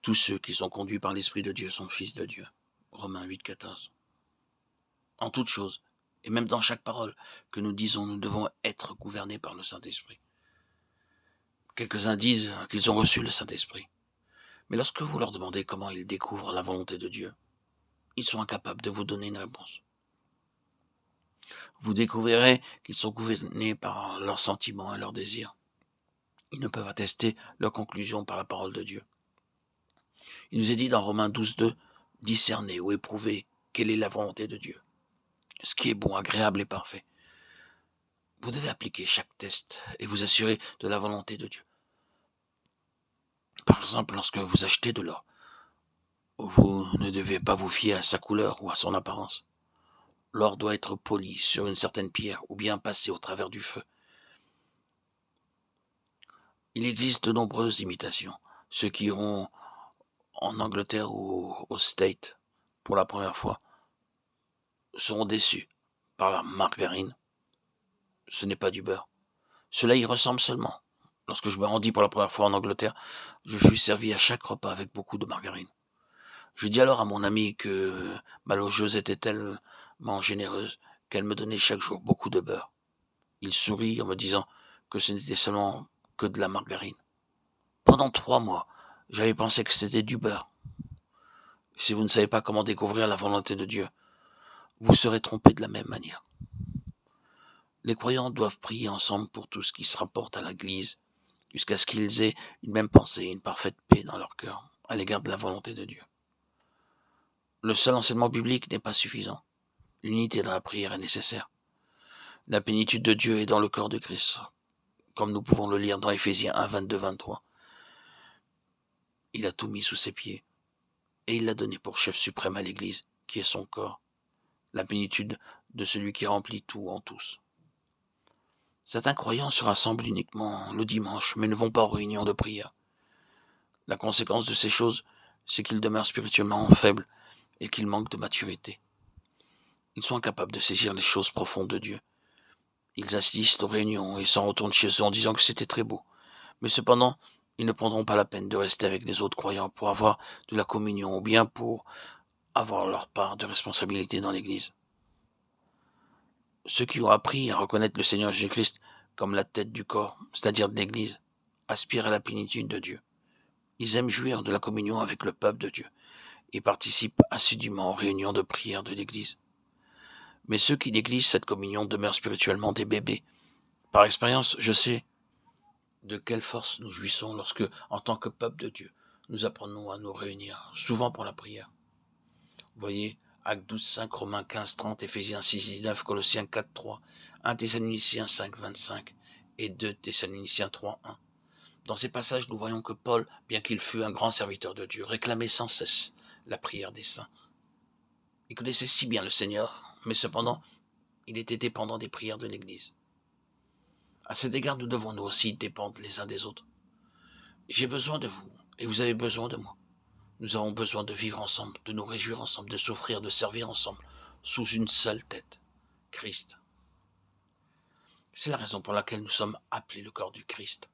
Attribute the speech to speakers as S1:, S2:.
S1: Tous ceux qui sont conduits par l'Esprit de Dieu sont fils de Dieu. Romains 8, 14. En toute chose, et même dans chaque parole que nous disons, nous devons être gouvernés par le Saint-Esprit. Quelques-uns disent qu'ils ont reçu le Saint-Esprit. Mais lorsque vous leur demandez comment ils découvrent la volonté de Dieu, ils sont incapables de vous donner une réponse. Vous découvrirez qu'ils sont gouvernés par leurs sentiments et leurs désirs. Ils ne peuvent attester leurs conclusions par la parole de Dieu. Il nous est dit dans Romains 12, 2, discerner ou éprouver quelle est la volonté de Dieu, ce qui est bon, agréable et parfait. Vous devez appliquer chaque test et vous assurer de la volonté de Dieu. Par exemple, lorsque vous achetez de l'or, vous ne devez pas vous fier à sa couleur ou à son apparence. L'or doit être poli sur une certaine pierre ou bien passé au travers du feu. Il existe de nombreuses imitations. Ceux qui iront en Angleterre ou aux States pour la première fois seront déçus par la margarine. Ce n'est pas du beurre. Cela y ressemble seulement. Lorsque je me rendis pour la première fois en Angleterre, je fus servi à chaque repas avec beaucoup de margarine. Je dis alors à mon amie que ma logeuse était tellement généreuse qu'elle me donnait chaque jour beaucoup de beurre. Il sourit en me disant que ce n'était seulement que de la margarine. Pendant 3 mois, j'avais pensé que c'était du beurre. Si vous ne savez pas comment découvrir la volonté de Dieu, vous serez trompé de la même manière. Les croyants doivent prier ensemble pour tout ce qui se rapporte à l'Église, jusqu'à ce qu'ils aient une même pensée, une parfaite paix dans leur cœur à l'égard de la volonté de Dieu. Le seul enseignement biblique n'est pas suffisant. L'unité dans la prière est nécessaire. La plénitude de Dieu est dans le corps de Christ, comme nous pouvons le lire dans Éphésiens 1, 22, 23. Il a tout mis sous ses pieds, et il l'a donné pour chef suprême à l'Église, qui est son corps, la plénitude de celui qui remplit tout en tous. Certains croyants se rassemblent uniquement le dimanche, mais ne vont pas aux réunions de prière. La conséquence de ces choses, c'est qu'ils demeurent spirituellement faibles et qu'ils manquent de maturité. Ils sont incapables de saisir les choses profondes de Dieu. Ils assistent aux réunions et s'en retournent chez eux en disant que c'était très beau. Mais cependant, ils ne prendront pas la peine de rester avec les autres croyants pour avoir de la communion ou bien pour avoir leur part de responsabilité dans l'Église. Ceux qui ont appris à reconnaître le Seigneur Jésus-Christ comme la tête du corps, c'est-à-dire de l'Église, aspirent à la plénitude de Dieu. Ils aiment jouir de la communion avec le peuple de Dieu et participent assidûment aux réunions de prière de l'Église. Mais ceux qui négligent cette communion demeurent spirituellement des bébés. Par expérience, je sais de quelle force nous jouissons lorsque, en tant que peuple de Dieu, nous apprenons à nous réunir, souvent pour la prière. Vous voyez, Actes 12, 5, Romains 15, 30, Éphésiens 6, 19, Colossiens 4, 3, 1 Thessaloniciens 5, 25 et 2 Thessaloniciens 3, 1. Dans ces passages, nous voyons que Paul, bien qu'il fût un grand serviteur de Dieu, réclamait sans cesse la prière des saints. Il connaissait si bien le Seigneur, mais cependant, il était dépendant des prières de l'Église. À cet égard, nous devons nous aussi dépendre les uns des autres. J'ai besoin de vous, et vous avez besoin de moi. Nous avons besoin de vivre ensemble, de nous réjouir ensemble, de souffrir, de servir ensemble, sous une seule tête, Christ. C'est la raison pour laquelle nous sommes appelés le corps du Christ.